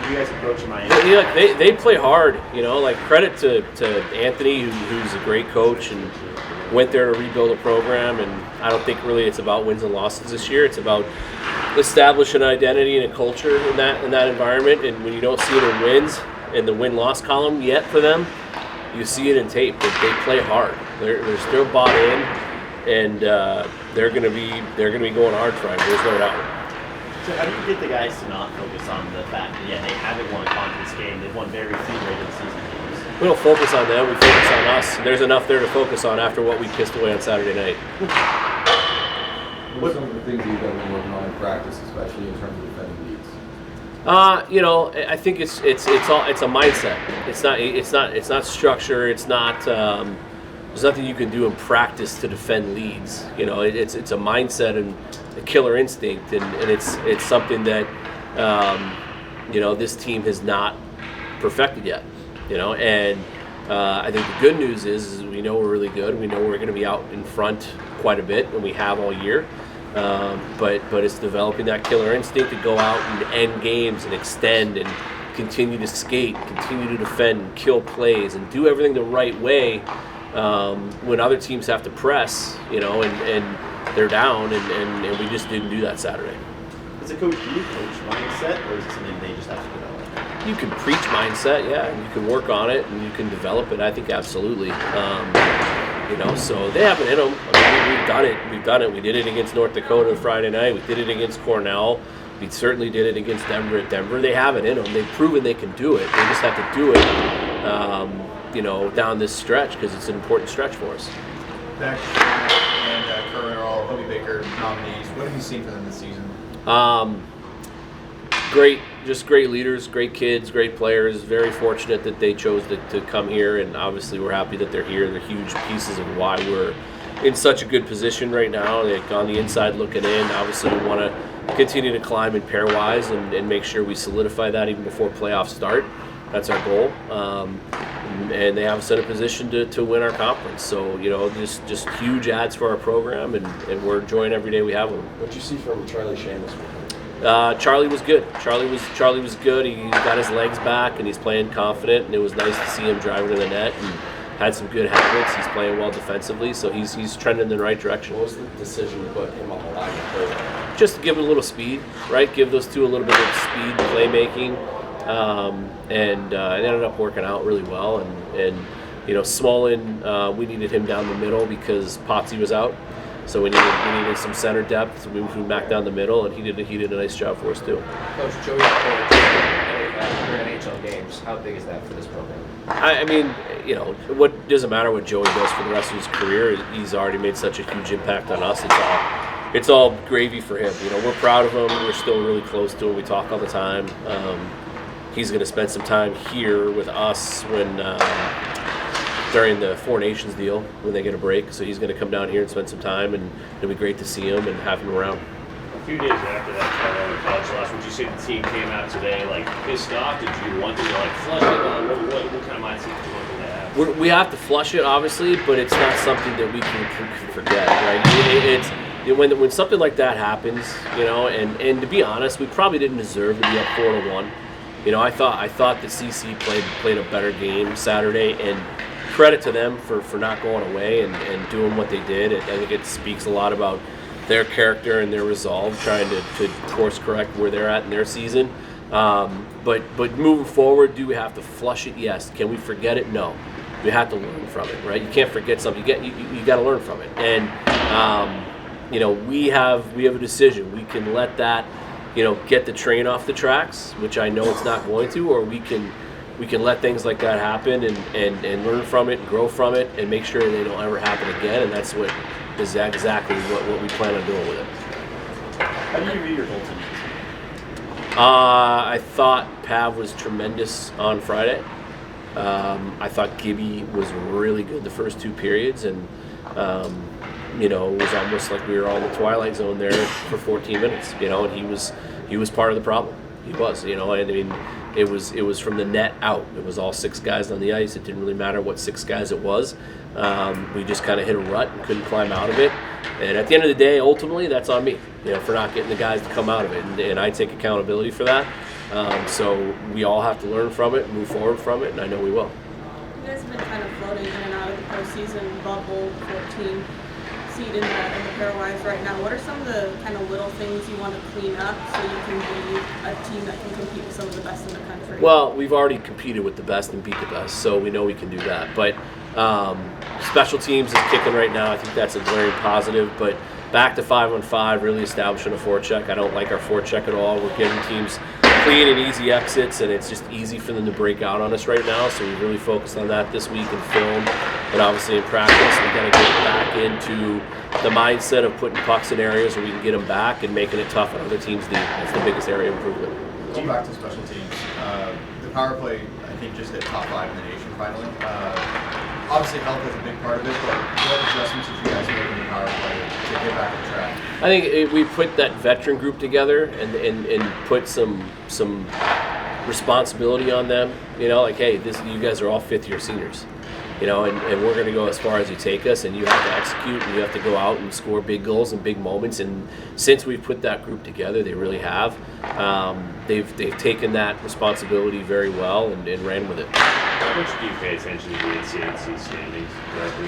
did you guys approach Miami? They play hard. Like credit to Anthony, who's a great coach and went there to rebuild a program. And I don't think really it's about wins and losses this year. It's about establishing an identity and a culture in that environment. And when you don't see it in wins in the win-loss column yet for them, you see it in tape. They play hard. They're still bought in, and they're going to be going hard for it. There's no doubt. So how do you get the guys to not focus on the fact that they haven't won a conference game? They've won very few regular season games. We don't focus on them. We focus on us. There's enough there to focus on after what we pissed away on Saturday night. What are some of the things you've been working on in practice, especially in terms of defending leads? I think it's a mindset. It's not structure. It's not. There's nothing you can do in practice to defend leads. It's a mindset and a killer instinct, and it's something that this team has not perfected yet. And I think the good news is we know we're really good. We know we're going to be out in front quite a bit, and we have all year. But it's developing that killer instinct to go out and end games and extend and continue to skate, continue to defend, kill plays, and do everything the right way when other teams have to press, and they're down, and we just didn't do that Saturday. As a coach, do you coach mindset, or is it something they just have to develop? You can preach mindset, yeah, and you can work on it, and you can develop it. I think absolutely. So they have it in them. We've done it. We did it against North Dakota Friday night. We did it against Cornell. We certainly did it against Denver at Denver. They have it in them. They've proven they can do it. They just have to do it, down this stretch because it's an important stretch for us. Beck and Kirwan are all Hobie Baker nominees. What have you seen from them this season? Great leaders, great kids, great players. Very fortunate that they chose to come here, and obviously we're happy that they're here. They're huge pieces of why we're in such a good position right now. They're on the inside looking in. Obviously we want to continue to climb in pairwise and make sure we solidify that even before playoffs start. That's our goal. And they have us in a position to win our conference. So, just huge adds for our program, and we're enjoying every day we have them. What did you see from Charlie Shamus? Charlie was good. Charlie was good. He got his legs back, and he's playing confident, and it was nice to see him driving to the net and had some good habits. He's playing well defensively, so he's trending in the right direction. What was the decision to put him on the line to play? Just to give him a little speed, right? Give those two a little bit of speed, playmaking, and it ended up working out really well. And Smolin, we needed him down the middle because Potsy was out. So we needed some center depth. So we moved him back down the middle, and he did a nice job for us too. Coach, Joey for NHL games. How big is that for this program? I mean, what doesn't matter what Joey does for the rest of his career. He's already made such a huge impact on us. It's all gravy for him. We're proud of him. We're still really close to him. We talk all the time. He's going to spend some time here with us during the Four Nations deal when they get a break. So he's going to come down here and spend some time, and it'll be great to see him and have him around. A few days after that Colorado college loss, would you say the team came out today pissed off? Did you want to flush it? What kind of mindset did you want them to have? We have to flush it, obviously, but it's not something that we can forget, right? When something like that happens, and to be honest, we probably didn't deserve to be up 4-1. I thought that CC played a better game Saturday, and credit to them for not going away and doing what they did. I think it speaks a lot about their character and their resolve, trying to course correct where they're at in their season. But moving forward, do we have to flush it? Yes. Can we forget it? No. We have to learn from it, right? You can't forget something. You got to learn from it. And we have a decision. We can let that get the train off the tracks, which I know it's not going to, or we can let things like that happen and learn from it and grow from it and make sure they don't ever happen again. And that's what is exactly what we plan on doing with it. How do you view your goaltending? I thought Pav was tremendous on Friday. I thought Gibby was really good the first two periods, and it was almost like we were all in the twilight zone there for 14 minutes. And he was part of the problem. He was. I mean, it was from the net out. It was all six guys on the ice. It didn't really matter what six guys it was. We just kind of hit a rut and couldn't climb out of it. And at the end of the day, ultimately, that's on me, for not getting the guys to come out of it. And I take accountability for that. So we all have to learn from it, move forward from it, and I know we will. You guys have been kind of floating in and out of the postseason bubble, 14 seed in the pairwise right now. What are some of the kind of little things you want to clean up so you can be a team that can compete with some of the best in the country? Well, we've already competed with the best and beat the best, so we know we can do that. But special teams is kicking right now. I think that's a glaring positive. But back to 5-on-5, really establishing a forecheck. I don't like our forecheck at all. We're giving teams clean and easy exits, and it's just easy for them to break out on us right now. So we really focused on that this week in film, and obviously in practice. We got to get back into the mindset of putting pucks in areas where we can get them back and making it tough on other teams' D. That's the biggest area of improvement. Going back to special teams, the power play, I think, just hit top 5 in the nation finally. Obviously, health is a big part of it, but what adjustments did you guys make in the power play to get back on track? I think we put that veteran group together and put some responsibility on them. You know, like, hey, you guys are all fifth-year seniors. You know, and we're going to go as far as you take us, and you have to execute, and you have to go out and score big goals and big moments. And since we've put that group together, they really have. They've taken that responsibility very well and ran with it. How much do you pay attention to the NCAA standings?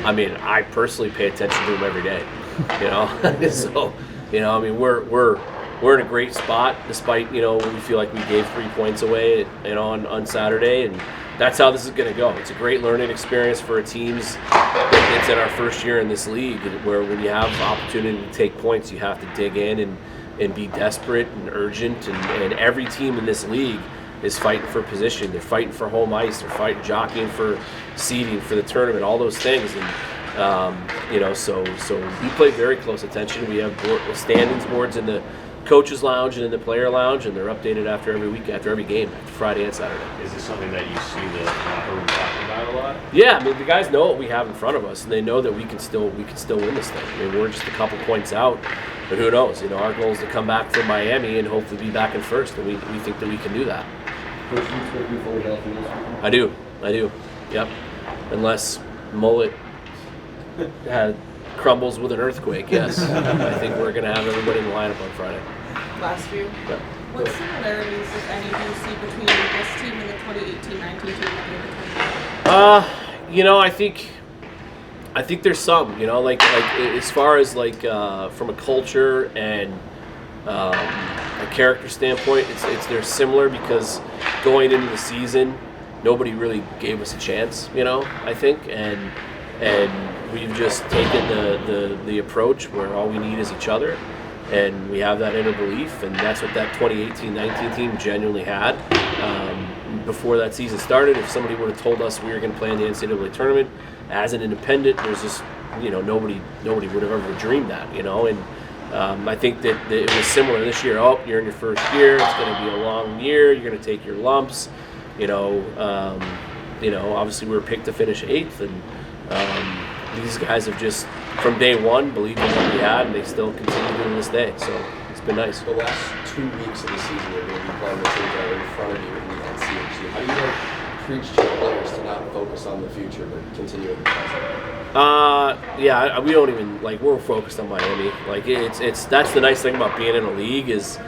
I mean, I personally pay attention to them every day. You know, so you know, I mean, we're in a great spot despite we feel like we gave 3 points away, on Saturday, and that's how this is going to go. It's a great learning experience for teams that's in our first year in this league, where when you have opportunity to take points, you have to dig in and be desperate and urgent, and every team in this league is fighting for position. They're fighting for home ice. They're jockeying for seeding for the tournament, all those things. And so we pay very close attention. We have standings boards in the coaches lounge and in the player lounge, and they're updated after every week, after every game, after Friday and Saturday. Is this something that you see the locker room talking about a lot? Yeah, I mean, the guys know what we have in front of us, and they know that we can still win this thing. I mean, we're just a couple points out, but who knows? Our goal is to come back from Miami and hopefully be back in first, and we think that we can do that. I do. Yep. Unless Mullet crumbles with an earthquake, yes. I think we're going to have everybody in the lineup on Friday. Last few. Yep. What similarities, if any, do you see between this team and the 2018-19 team that I think there's some, like as far as from a culture and a character standpoint, they're similar because going into the season, nobody really gave us a chance, I think, and we've just taken the approach where all we need is each other, and we have that inner belief, and that's what that 2018-19 team genuinely had. Before that season started, if somebody would have told us we were going to play in the NCAA tournament as an independent, there's just nobody would have ever dreamed that, and I think that it was similar this year. Oh, you're in your first year. It's going to be a long year. You're going to take your lumps. Obviously we were picked to finish 8th, and these guys have just, from day one, believed in what we had, and they still continue to this day. So it's been nice. The last 2 weeks of the season, you're going to be playing the teams that are in front of you in the NCAA. How do you preach to your players to not focus on the future but continue with the present? We don't even we're focused on Miami. It's that's the nice thing about being in a league is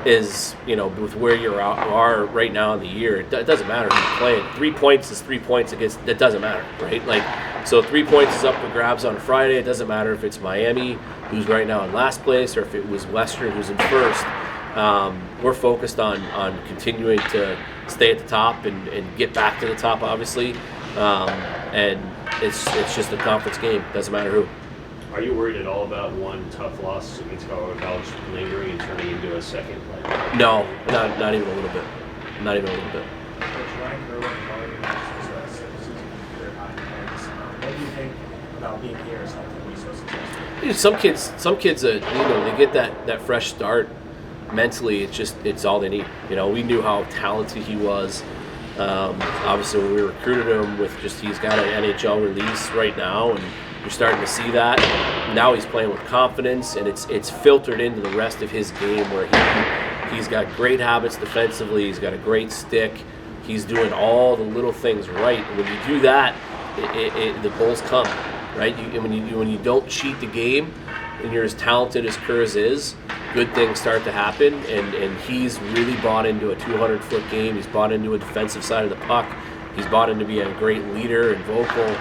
with where you are right now in the year, it doesn't matter who you're playing. 3 points is 3 points against. It doesn't matter, right? So 3 points is up for grabs on Friday. It doesn't matter if it's Miami, who's right now in last place, or if it was Western, who's in first. We're focused on continuing to stay at the top and get back to the top, obviously. And it's just a conference game. Doesn't matter who. Are you worried at all about one tough loss against Colorado College lingering and turning into a second? No, not even a little bit. Not even a little bit. Ryan Kirwan, what do you think about being here is helping you so successful? Some kids, they get that fresh start. Mentally, it's all they need. We knew how talented he was. Obviously, when we recruited him, he's got an NHL release right now, and you're starting to see that. Now he's playing with confidence, and it's filtered into the rest of his game where he's got great habits defensively. He's got a great stick. He's doing all the little things right. And when you do that, the goals come, right? When you don't cheat the game, and you're as talented as Kurz is, good things start to happen, and he's really bought into a 200-foot game. He's bought into a defensive side of the puck. He's bought into being a great leader and vocal.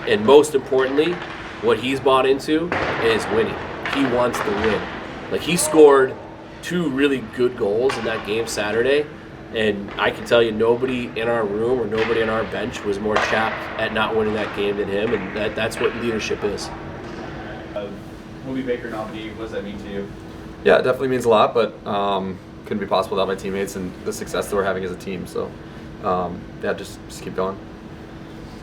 And most importantly, what he's bought into is winning. He wants to win. Like, he scored 2 really good goals in that game Saturday, and I can tell you nobody in our room or nobody on our bench was more chapped at not winning that game than him, and that's what leadership is. Will be Baker nominee. What does that mean to you? Yeah, it definitely means a lot, but couldn't be possible without my teammates and the success that we're having as a team. So, yeah, just keep going.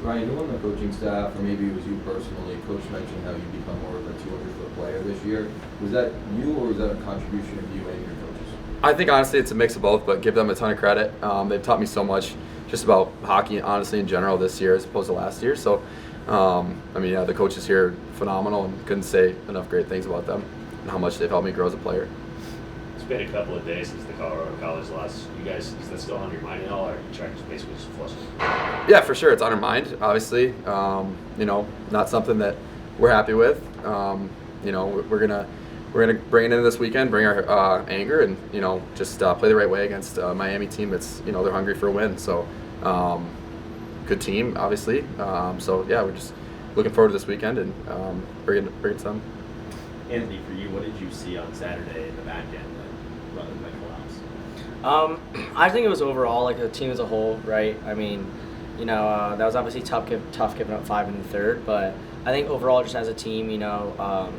Ryan, you on the coaching staff, or maybe it was you personally, Coach mentioned how you become more of a 200-foot player this year. Was that you, or was that a contribution of you and your coaches? I think honestly it's a mix of both, but give them a ton of credit. They've taught me so much just about hockey, honestly, in general this year as opposed to last year. So, I mean, yeah, the coaches here are phenomenal, and couldn't say enough great things about them and how much they've helped me grow as a player. It's been a couple of days since the Colorado College loss. You guys, is that still on your mind at all, or trying to basically just flush it? Yeah, for sure. It's on our mind, obviously. You know, not something that we're happy with. You know, we're gonna bring it in this weekend, bring our anger, and you know, just play the right way against a Miami team that's, you know, they're hungry for a win. So, good team, obviously. So yeah, we're just looking forward to this weekend and bring it to them. Anthony, for you, what did you see on Saturday in the back end that collapsed? I think it was overall, like, the team as a whole, right? I mean, you know, that was obviously tough giving up 5 in the third, but I think overall, just as a team, you know,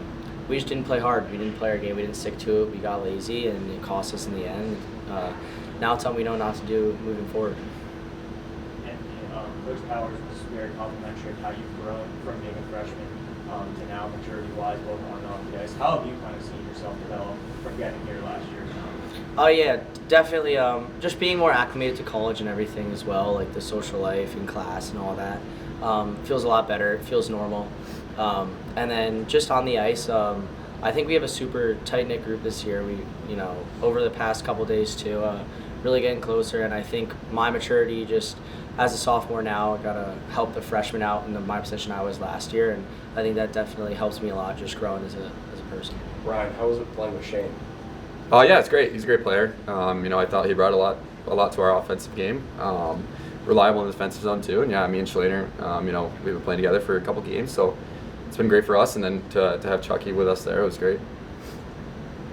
we just didn't play hard. We didn't play our game. We didn't stick to it. We got lazy, and it cost us in the end. Now it's something we know not to do moving forward. Coach Powers was very complimentary of how you've grown from being a freshman to now maturity-wise, both on and off the ice. How have you kind of seen yourself develop from getting here last year? Oh yeah, definitely. Just being more acclimated to college and everything as well, like the social life in class and all that, feels a lot better. It feels normal. And then just on the ice, I think we have a super tight-knit group this year. We, you know, over the past couple days too, really getting closer. And I think my maturity, just as a sophomore now, got to help the freshmen out in my position I was last year, and I think that definitely helps me a lot, just growing as a person. Ryan, how was it playing with Shane? Yeah, it's great. He's a great player. You know, I thought he brought a lot to our offensive game. Reliable in the defensive zone too. And yeah, me and Schlater, you know, we've been playing together for a couple games, so it's been great for us. And then to have Chucky with us there, it was great.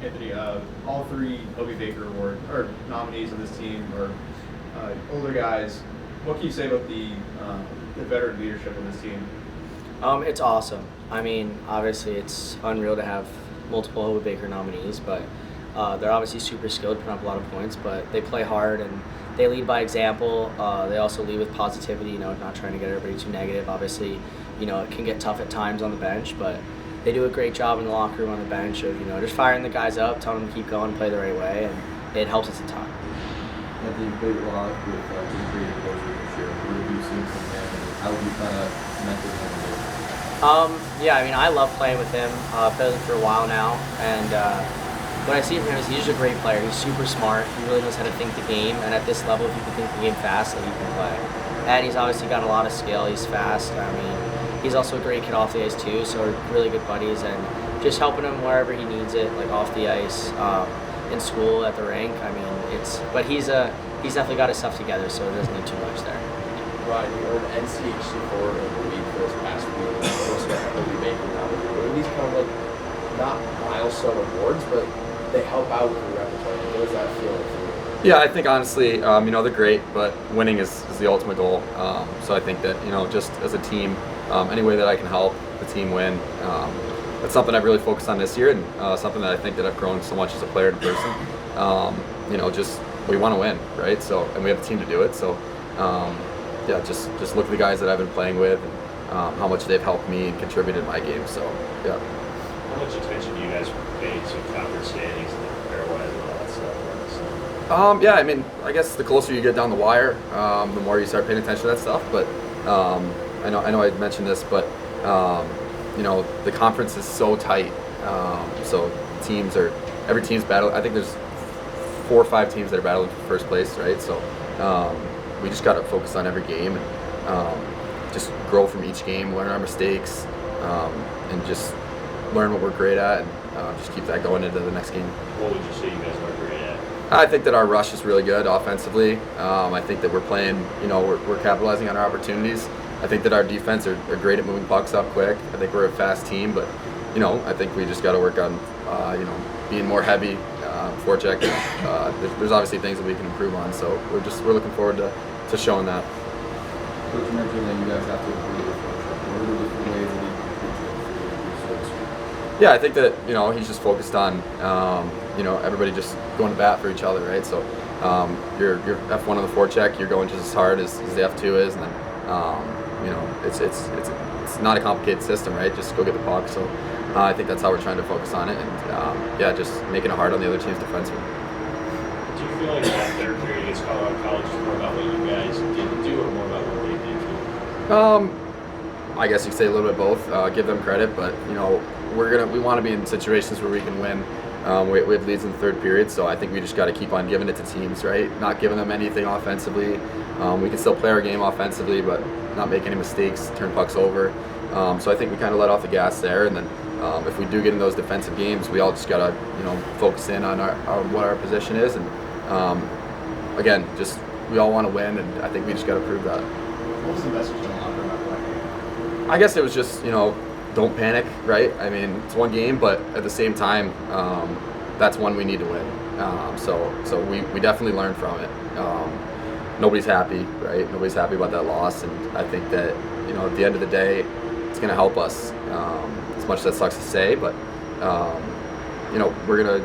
Anthony, all 3 Obie Baker Award or nominees on this team are older guys. What can you say about the veteran leadership in this team? It's awesome. I mean, obviously, it's unreal to have multiple Obie Baker nominees, but they're obviously super skilled, putting up a lot of points, but they play hard and they lead by example. They also lead with positivity, you know, not trying to get everybody too negative. Obviously, you know, it can get tough at times on the bench, but they do a great job in the locker room on the bench of, you know, just firing the guys up, telling them to keep going, play the right way, and it helps us a ton. Anthony, you played a lot with being creative closer this year. What have you seen from him, and how have you kind of mentored him? Yeah, I mean, I love playing with him. Played with him for a while now, and what I see from him is he's just a great player. He's super smart. He really knows how to think the game, and at this level, if you can think the game fast, then you can play. And he's obviously got a lot of skill. He's fast. I mean, he's also a great kid off the ice too, so we're really good buddies, and just helping him wherever he needs it, like off the ice, in school, at the rink. I mean, but he's definitely got his stuff together, so it doesn't need too much there. Ryan, you earned NCHC Forward of the Week for this past week. Also, Obie Baker nominee. These kind of like not milestone awards, but they help out with your repertoire. What does that feel like for you? Yeah, I think honestly, you know, they're great, but winning is the ultimate goal. So I think that, you know, just as a team, any way that I can help the team win, that's something I've really focused on this year, and something that I think that I've grown so much as a player and person. You know, just we want to win, right? So, and we have a team to do it. So, yeah, just look at the guys that I've been playing with, and how much they've helped me and contributed in my game. So, yeah. How much attention do you guys pay to conference standings and the pairwise and all that stuff? Yeah, I mean, I guess the closer you get down the wire, the more you start paying attention to that stuff. But I know I mentioned this, but you know, the conference is so tight. So every team's battling. I think there's 4 or 5 teams that are battling for first place, right? So we just got to focus on every game and just grow from each game, learn our mistakes, and just learn what we're great at, and just keep that going into the next game. What would you say you guys are great at? I think that our rush is really good offensively. I think that we're playing, we're capitalizing on our opportunities. I think that our defense are great at moving pucks up quick. I think we're a fast team, but, I think we just got to work on, being more heavy, forecheck. There's obviously things that we can improve on, so we're looking forward to showing that. Coach mentioned that you guys have to improve your forecheck. What are the different ways that you can improve it? Yeah, I think that he's just focused on everybody just going to bat for each other, right? So you're F1 on the forecheck, you're going just as hard as the F2 is, and then it's not a complicated system, right? Just go get the puck. So I think that's how we're trying to focus on it, and just making it hard on the other team's defensemen. Do you feel like that third period against Colorado College is more about what you guys didn't do, or more about what they did do? I guess you could say a little bit of both. Give them credit, but we want to be in situations where we can win. We have leads in the third period, so I think we just got to keep on giving it to teams, right? Not giving them anything offensively. We can still play our game offensively, but not make any mistakes, turn pucks over. So I think we kind of let off the gas there, and then if we do get in those defensive games, we all just got to focus in on what our position is, and again, just we all want to win, and I think we just got to prove that. What was the message in the locker room after that game? I guess it was just don't panic, right? I mean, it's one game, but at the same time, that's one we need to win. So we definitely learned from it. Nobody's happy, right? Nobody's happy about that loss, and I think that at the end of the day, it's going to help us. As much as that sucks to say, but we're gonna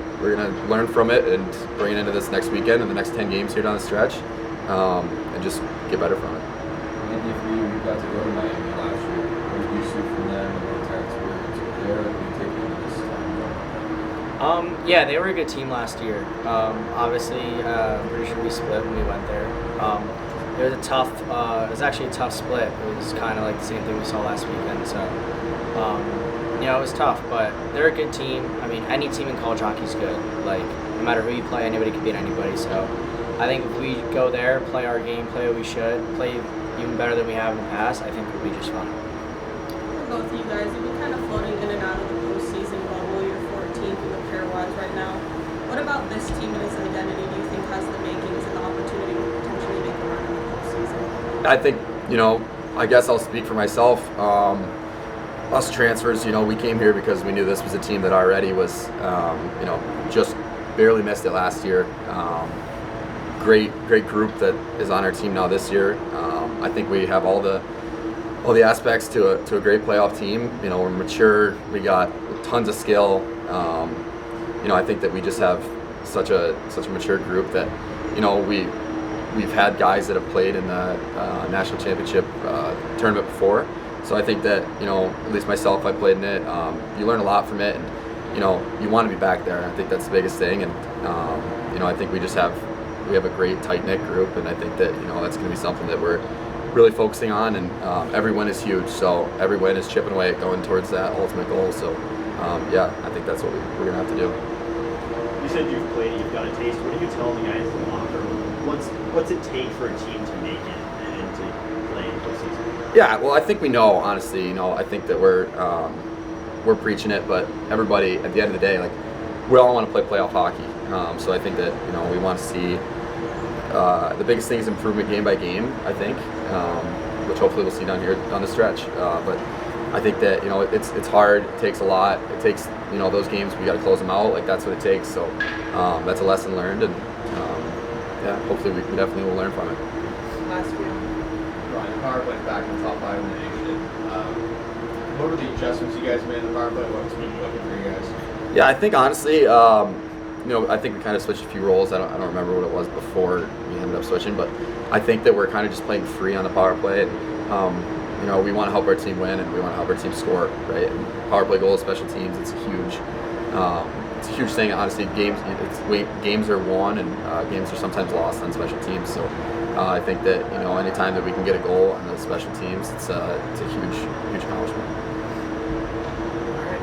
learn from it and bring it into this next weekend and the next 10 games here down the stretch, and just get better from it. Andy, for you got to go to Miami last year. What did you see from them and the entire experience over there? What do you take into this time? Yeah, they were a good team last year. Obviously, I'm pretty sure we split when we went there. It was actually a tough split. It was kind of like the same thing we saw last weekend. So, it was tough, but they're a good team. I mean, any team in college hockey is good. Like, no matter who you play, anybody can beat anybody. So, I think if we go there, play our game, play what we should, play even better than we have in the past, I think we'll be just fine. For both of you guys, you've been kind of floating in and out of the postseason bubble. You're 14th in the pairwise right now. What about this team and its identity do you think has the makings and the opportunity to potentially make a run in the postseason? I think, I guess I'll speak for myself. Us transfers, we came here because we knew this was a team that already was, just barely missed it last year. Great group that is on our team now this year. I think we have all the aspects to a great playoff team. We're mature. We got tons of skill. I think that we just have such a mature group that we've had guys that have played in the national championship tournament before. So I think that at least myself, I played in it. You learn a lot from it, and you want to be back there. I think that's the biggest thing, and I think we have a great tight knit group, and I think that that's going to be something that we're really focusing on. And every win is huge, so every win is chipping away at going towards that ultimate goal. So I think that's what we're going to have to do. You said you've played it, you've got a taste. What do you tell the guys in the locker room? What's it take for a team to make it and to play in postseason? Yeah, well, I think we know, honestly. I think that we're preaching it, but everybody, at the end of the day, like, we all want to play playoff hockey. So I think that we want to see the biggest thing is improvement game by game. I think, which hopefully we'll see down here on the stretch. But I think that it's hard. It takes a lot. It takes those games, we got to close them out. Like, that's what it takes. So that's a lesson learned, and hopefully we definitely will learn from it. Last year. Ryan, the power play's back in the top 5 in the nation. What were the adjustments you guys made in the power play? What's been looking for you guys? Yeah, I think honestly, I think we kind of switched a few roles. I don't remember what it was before we ended up switching, but I think that we're kind of just playing free on the power play. And, we want to help our team win, and we want to help our team score, right? And power play goals, special teams, it's a huge thing. Honestly, games are won and games are sometimes lost on special teams. So I think that anytime that we can get a goal on the special teams, it's a huge accomplishment.